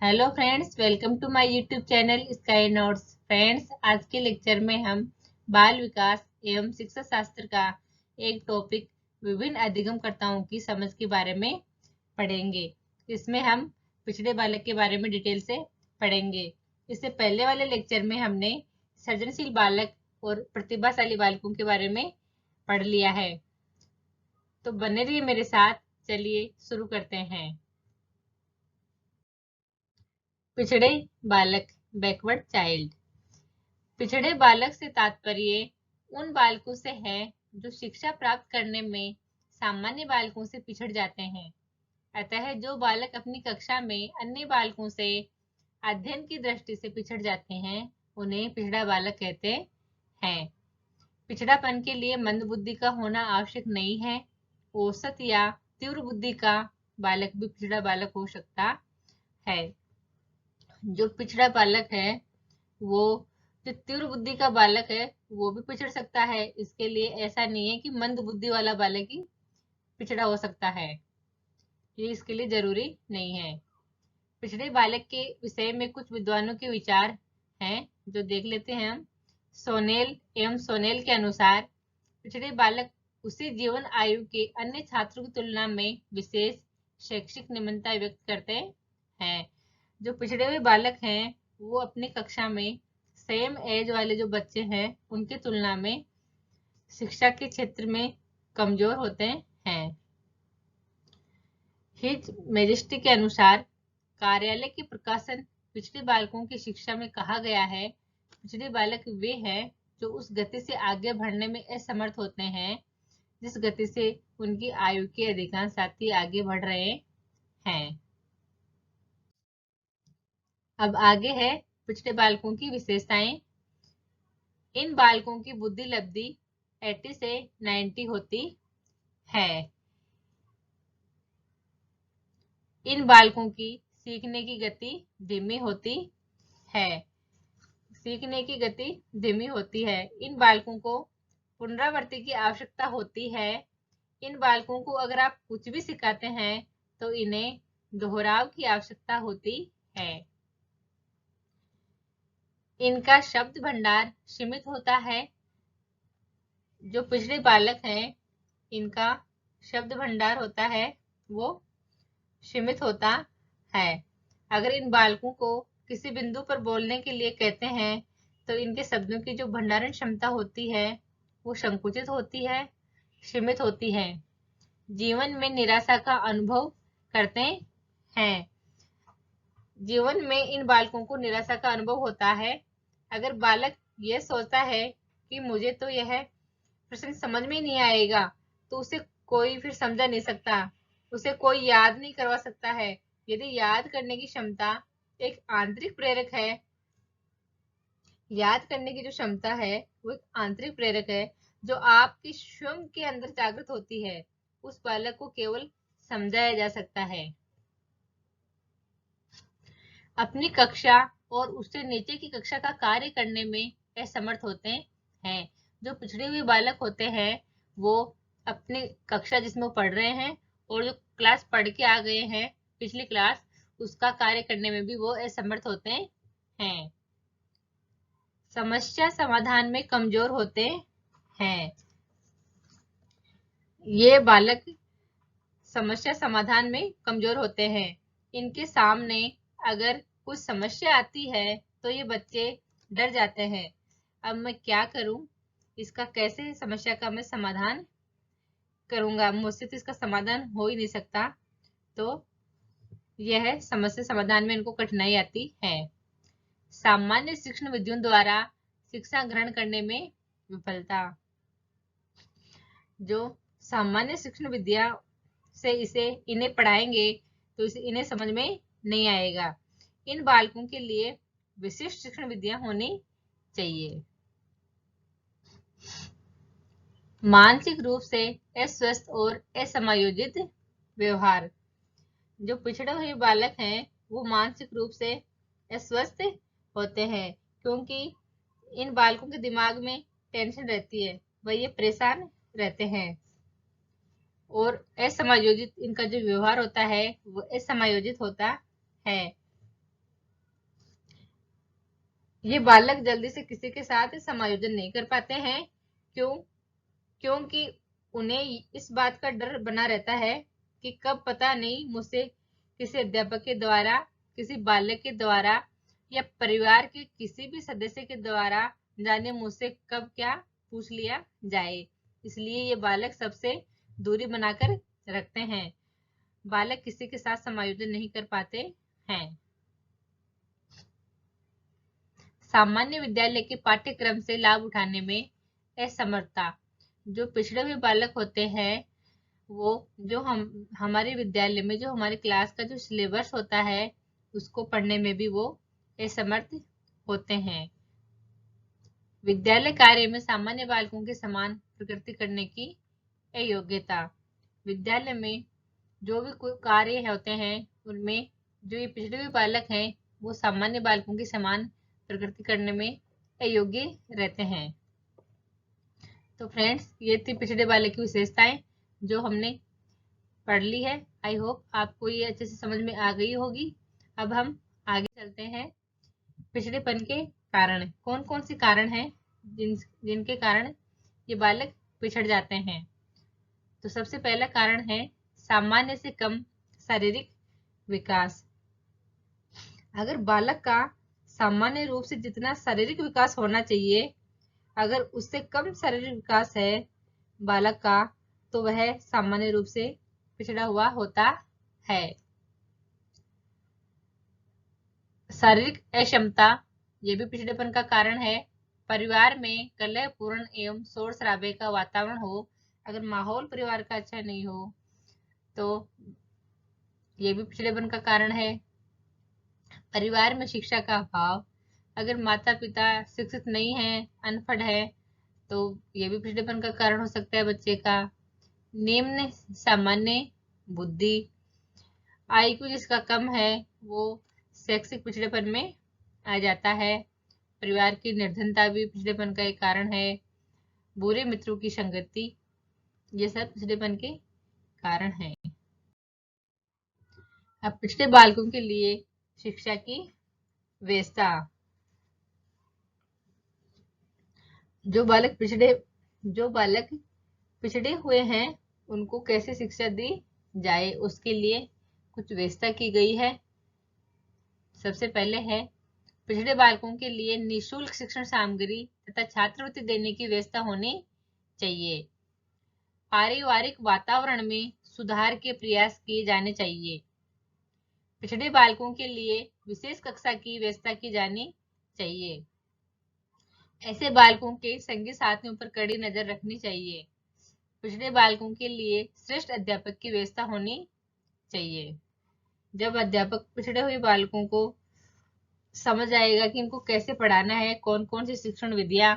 Hello friends, welcome to my YouTube channel sky notes. Friends, आज के lecture में हम बाल विकास एवं शिक्षा शास्त्र का एक टॉपिक विभिन्न अधिगमकर्ताओं की समझ के बारे में पढ़ेंगे। इसमें हम पिछड़े बालक के बारे में डिटेल से पढ़ेंगे। इससे पहले वाले लेक्चर में हमने सृजनशील बालक और प्रतिभाशाली बालकों के बारे में पढ़ लिया है। तो बने रहिए मेरे साथ, चलिए शुरू करते हैं। पिछड़े बालक, बैकवर्ड चाइल्ड। पिछड़े बालक से तात्पर्य उन बालकों से है जो शिक्षा प्राप्त करने में सामान्य बालकों से पिछड़ जाते हैं। अतः जो बालक अपनी कक्षा में अन्य बालकों से अध्ययन की दृष्टि से पिछड़ जाते हैं, उन्हें पिछड़ा बालक कहते हैं। पिछड़ापन के लिए मंद बुद्धि का होना आवश्यक नहीं है। औसत या तीव्र बुद्धि का बालक भी पिछड़ा बालक हो सकता है। जो पिछड़ा बालक है वो जो तीव्र बुद्धि का बालक है वो भी पिछड़ सकता है। इसके लिए ऐसा नहीं है कि मंद बुद्धि वाला बालक ही पिछड़ा हो सकता है, ये इसके लिए जरूरी नहीं है। पिछड़े बालक के विषय में कुछ विद्वानों के विचार हैं जो देख लेते हैं हम। सोनेल एवं सोनेल के अनुसार पिछड़े बालक उसी जीवन आयु के अन्य छात्रों की तुलना में विशेष शैक्षिक निम्नता व्यक्त करते हैं। जो पिछड़े हुए बालक हैं वो अपनी कक्षा में सेम एज वाले जो बच्चे हैं उनकी तुलना में शिक्षा के क्षेत्र में कमजोर होते हैं। हिज मेजेस्टी के अनुसार कार्यालय के प्रकाशन पिछड़े बालकों की शिक्षा में कहा गया है। पिछड़े बालक वे हैं जो उस गति से आगे बढ़ने में असमर्थ होते हैं जिस गति से उनकी आयु के अधिकांश साथी आगे बढ़ रहे हैं। अब आगे है पिछड़े बालकों की विशेषताएं। इन बालकों की बुद्धि लब्धि 80 से 90 होती है। इन बालकों की सीखने की गति धीमी होती है। सीखने की गति धीमी होती है। इन बालकों को पुनरावृत्ति की आवश्यकता होती है। इन बालकों को अगर आप कुछ भी सिखाते हैं तो इन्हें दोहराव की आवश्यकता होती है। इनका शब्द भंडार सीमित होता है। जो पिछड़े बालक हैं इनका शब्द भंडार होता है वो सीमित होता है। अगर इन बालकों को किसी बिंदु पर बोलने के लिए कहते हैं तो इनके शब्दों की जो भंडारण क्षमता होती है वो संकुचित होती है, सीमित होती है। जीवन में निराशा का अनुभव करते हैं। जीवन में इन बालकों को निराशा का अनुभव होता है। अगर बालक यह सोचता है कि मुझे तो यह प्रश्न समझ में नहीं आएगा तो उसे कोई फिर समझा नहीं सकता, उसे कोई याद नहीं करवा सकता है। यदि याद करने की क्षमता एक आंतरिक प्रेरक है, याद करने की जो क्षमता है वो एक आंतरिक प्रेरक है जो आपके स्वयं के अंदर जागृत होती है, उस बालक को केवल समझाया जा सकता है। अपनी कक्षा और उससे नीचे की कक्षा का कार्य करने में असमर्थ होते हैं। जो पिछड़े हुए बालक होते हैं वो अपनी कक्षा जिसमें वो पढ़ रहे हैं और जो क्लास पढ़ के आ गए हैं पिछली क्लास, उसका कार्य करने में भी वो असमर्थ होते हैं। समस्या समाधान में कमजोर होते हैं। ये बालक समस्या समाधान में कमजोर होते हैं। इनके सामने अगर कुछ समस्या आती है तो ये बच्चे डर जाते हैं। अब मैं क्या करूं, इसका कैसे समस्या का मैं समाधान करूंगा, मुझसे तो इसका समाधान हो ही नहीं सकता। तो यह समस्या समाधान में इनको कठिनाई आती है। सामान्य शिक्षण विधियों द्वारा शिक्षा ग्रहण करने में विफलता। जो सामान्य शिक्षण विद्या से इन्हें पढ़ाएंगे तो इन्हें समझ में नहीं आएगा। इन बालकों के लिए विशिष्ट शिक्षण विधियां होनी चाहिए। मानसिक रूप से अस्वस्थ और असमायोजित व्यवहार। जो पिछड़े हुए बालक हैं वो मानसिक रूप से अस्वस्थ होते हैं क्योंकि इन बालकों के दिमाग में टेंशन रहती है, वह ये परेशान रहते हैं। और असमायोजित इनका जो व्यवहार होता है वो असमायोजित होता है। ये बालक जल्दी से किसी के साथ समायोजन नहीं कर पाते हैं। क्यों? क्योंकि उन्हें इस बात का डर बना रहता है कि कब पता नहीं मुझसे किसी अध्यापक के द्वारा, किसी बालक के द्वारा या परिवार के किसी भी सदस्य के द्वारा जाने मुझसे कब क्या पूछ लिया जाए। इसलिए ये बालक सबसे दूरी बनाकर रखते हैं। बालक किसी के साथ समायोजन नहीं कर पाते हैं। सामान्य विद्यालय के पाठ्यक्रम से लाभ उठाने में असमर्थता। जो पिछड़े हुए बालक होते हैं वो जो हमारे विद्यालय में जो हमारे क्लास का जो सिलेबस होता है उसको पढ़ने में भी वो असमर्थ होते हैं। विद्यालय कार्य में सामान्य बालकों के समान प्रकृति करने की अयोग्यता। विद्यालय में जो भी कोई कार्य होते हैं उनमें जो ये पिछड़े हुए बालक हैं वो सामान्य बालकों के समान प्रकृति करने में अयोग्य रहते हैं। तो फ्रेंड्स, ये थी पिछड़े बालक की विशेषताएं जो हमने पढ़ ली है। आई होप आपको ये अच्छे से समझ में आ गई होगी। अब हम आगे चलते हैं। पिछड़ेपन के कारण कौन कौन से कारण हैं जिनके कारण ये बालक पिछड़ जाते हैं। तो सबसे पहला कारण है सामान्य से कम शारीरिक विकास। अगर बालक का सामान्य रूप से जितना शारीरिक विकास होना चाहिए, अगर उससे कम शारीरिक विकास है बालक का, तो वह सामान्य रूप से पिछड़ा हुआ होता है। शारीरिक अक्षमता ये भी पिछड़ेपन का कारण है। परिवार में कलहपूर्ण एवं शोर शराबे का वातावरण हो, अगर माहौल परिवार का अच्छा नहीं हो तो ये भी पिछड़ेपन का कारण है। परिवार में शिक्षा का अभाव, अगर माता पिता शिक्षित नहीं है, अनपढ़ है, तो ये भी पिछड़ेपन का कारण हो सकता है बच्चे का। निम्न सामान्य बुद्धि, IQ जिसका कम है वो शैक्षिक पिछड़ेपन में आ जाता है। परिवार की निर्धनता भी पिछड़ेपन का एक कारण है। बुरे मित्रों की संगति, ये सब पिछड़ेपन के कारण है। अब पिछड़े बालकों के लिए शिक्षा की व्यवस्था। जो बालक पिछड़े हुए हैं उनको कैसे शिक्षा दी जाए, उसके लिए कुछ व्यवस्था की गई है। सबसे पहले है पिछड़े बालकों के लिए निःशुल्क शिक्षण सामग्री तथा छात्रवृत्ति देने की व्यवस्था होनी चाहिए। पारिवारिक वातावरण में सुधार के प्रयास किए जाने चाहिए। पिछड़े बालकों के लिए विशेष कक्षा की व्यवस्था की जानी चाहिए। ऐसे बालकों के संगी साथियों पर कड़ी नजर रखनी चाहिए। पिछड़े बालकों के लिए श्रेष्ठ अध्यापक की व्यवस्था होनी चाहिए। जब अध्यापक पिछड़े हुए बालकों को समझ आएगा कि इनको कैसे पढ़ाना है, कौन कौन सी शिक्षण विधियां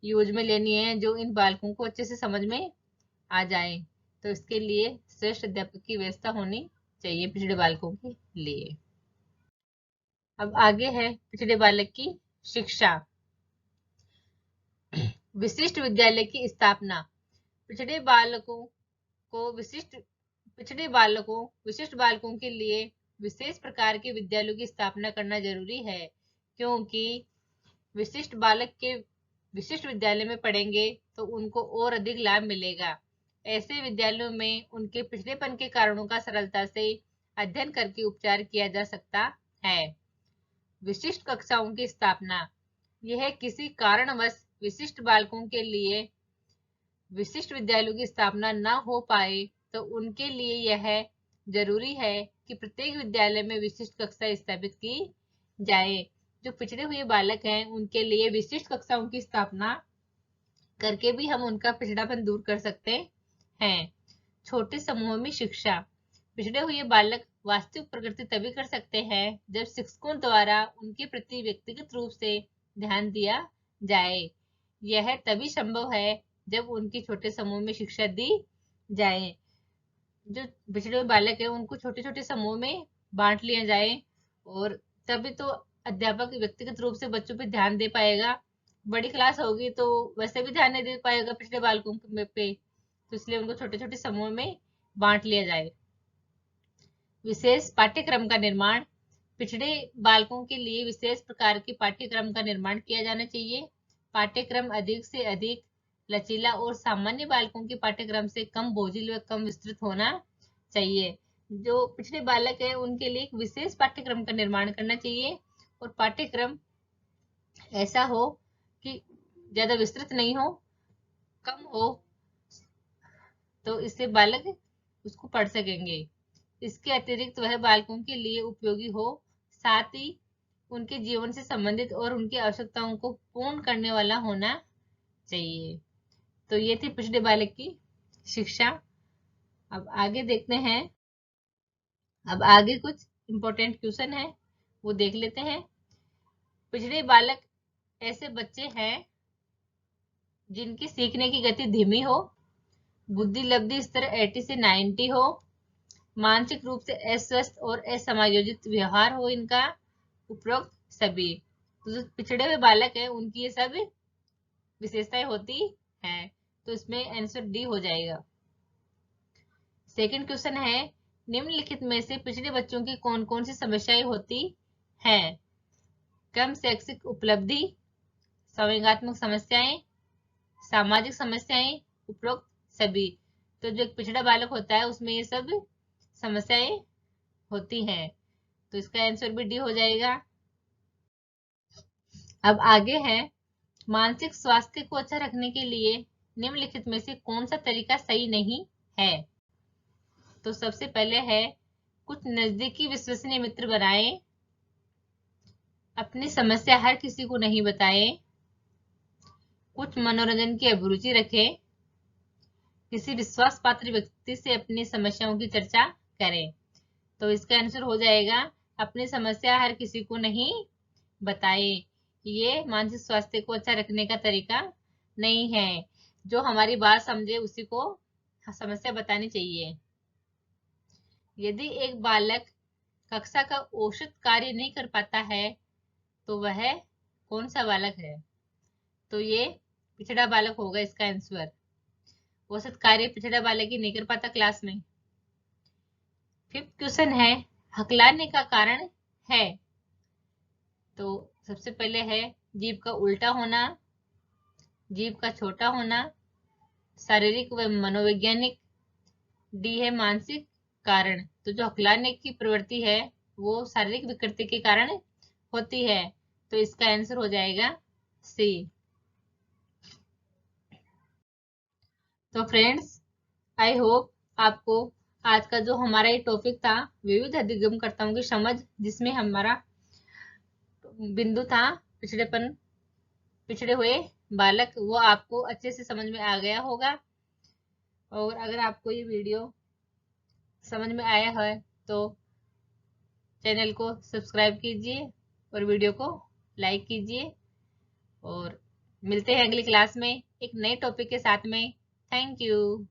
यूज में लेनी है जो इन बालकों को अच्छे से समझ में आ जाए, तो इसके लिए श्रेष्ठ अध्यापक की व्यवस्था होनी चाहिए पिछड़े बालकों के लिए। अब आगे है पिछड़े बालक की शिक्षा। विशिष्ट विद्यालय की स्थापना। पिछड़े विशिष्ट बालकों के लिए विशेष प्रकार के विद्यालयों की स्थापना करना जरूरी है, क्योंकि विशिष्ट बालक के विशिष्ट विद्यालय में पढ़ेंगे तो उनको और अधिक लाभ मिलेगा। ऐसे विद्यालयों में उनके पिछड़ेपन के कारणों का सरलता से अध्ययन करके उपचार किया जा सकता है। विशिष्ट कक्षाओं की स्थापना। यह किसी कारणवश विशिष्ट बालकों के लिए विशिष्ट विद्यालयों की स्थापना न हो पाए तो उनके लिए यह जरूरी है कि प्रत्येक विद्यालय में विशिष्ट कक्षा स्थापित की जाए। जो पिछड़े हुए बालक हैं उनके लिए विशिष्ट कक्षाओं की स्थापना करके भी हम उनका पिछड़ापन दूर कर सकते हैं। छोटे समूहों में शिक्षा। पिछड़े हुए बालक वास्तविक प्रगति तभी कर सकते हैं जब शिक्षकों द्वारा उनके प्रति व्यक्तिगत रूप से ध्यान दिया जाए। यह तभी संभव है जब उनकी छोटे समूह में शिक्षा दी जाए। जो पिछड़े हुए बालक है उनको छोटे छोटे समूह में बांट लिया जाए और तभी तो अध्यापक व्यक्तिगत रूप से बच्चों पे ध्यान दे पाएगा। बड़ी क्लास होगी तो वैसे भी ध्यान नहीं दे पाएगा पिछड़े बालकों पे, तो इसलिए उनको छोटे छोटे समूह में बांट लिया जाए। विशेष पाठ्यक्रम का निर्माण। पिछड़े बालकों के लिए विशेष प्रकार के पाठ्यक्रम का निर्माण किया जाना चाहिए। पाठ्यक्रम अधिक से अधिक लचीला और सामान्य बालकों के पाठ्यक्रम से कम बोझिल व कम विस्तृत होना चाहिए। जो पिछड़े बालक है उनके लिए एक विशेष पाठ्यक्रम का निर्माण करना चाहिए और पाठ्यक्रम ऐसा हो कि ज्यादा विस्तृत नहीं हो, कम हो, तो इससे बालक उसको पढ़ सकेंगे। इसके अतिरिक्त वह बालकों के लिए उपयोगी हो, साथ ही उनके जीवन से संबंधित और उनकी आवश्यकताओं को पूर्ण करने वाला होना चाहिए। तो ये थी पिछड़े बालक की शिक्षा। अब आगे देखते हैं। अब आगे कुछ इंपॉर्टेंट क्वेश्चन है वो देख लेते हैं। पिछड़े बालक ऐसे बच्चे हैं जिनकी सीखने की गति धीमी हो, बुद्धि लब्धि स्तर 80 से 90 हो, मानसिक रूप से अस्वस्थ और असमायोजित व्यवहार हो इनका, उपरोक्त सभी। तो जो पिछड़े हुए बालक है उनकी ये सब विशेषताएं होती हैं, तो इसमें आंसर डी हो जाएगा। सेकंड क्वेश्चन है, निम्नलिखित में से पिछड़े बच्चों की कौन कौन सी समस्याएं होती हैं? कम शैक्षिक उपलब्धि, संवेगात्मक समस्याएं, सामाजिक समस्याएं, उपरोक्त सभी। तो जो एक पिछड़ा बालक होता है उसमें ये सब समस्याएं होती हैं, तो इसका आंसर भी डी हो जाएगा। अब आगे है, मानसिक स्वास्थ्य को अच्छा रखने के लिए निम्नलिखित में से कौन सा तरीका सही नहीं है? तो सबसे पहले है, कुछ नजदीकी विश्वसनीय मित्र बनाएं, अपनी समस्या हर किसी को नहीं बताएं, कुछ मनोरंजन की अभिरुचि रखें, किसी विश्वास पात्र व्यक्ति से अपनी समस्याओं की चर्चा करें। तो इसका आंसर हो जाएगा, अपनी समस्या हर किसी को नहीं बताए। ये मानसिक स्वास्थ्य को अच्छा रखने का तरीका नहीं है। जो हमारी बात समझे उसी को समस्या बतानी चाहिए। यदि एक बालक कक्षा का औसत कार्य नहीं कर पाता है तो वह कौन सा बालक है? तो ये पिछड़ा बालक होगा इसका आंसर। औसत कार्य पिछड़ा बालक ही नहीं कर पाता क्लास में। फिफ्थ क्वेश्चन है, हकलाने का कारण है? तो सबसे पहले है, जीभ का उल्टा होना, जीभ का छोटा होना, शारीरिक व मनोवैज्ञानिक, डी है मानसिक कारण। तो जो हकलाने की प्रवृत्ति है वो शारीरिक विकृति के कारण होती है, तो इसका आंसर हो जाएगा सी। तो फ्रेंड्स, आई होप आपको आज का जो हमारा ये टॉपिक था विविध अधिगमकर्ताओं की समझ, जिसमें हमारा बिंदु था पिछड़े हुए बालक, वो आपको अच्छे से समझ में आ गया होगा। और अगर आपको ये वीडियो समझ में आया है तो चैनल को सब्सक्राइब कीजिए और वीडियो को लाइक कीजिए। और मिलते हैं अगली क्लास में एक नए टॉपिक के साथ में। Thank you.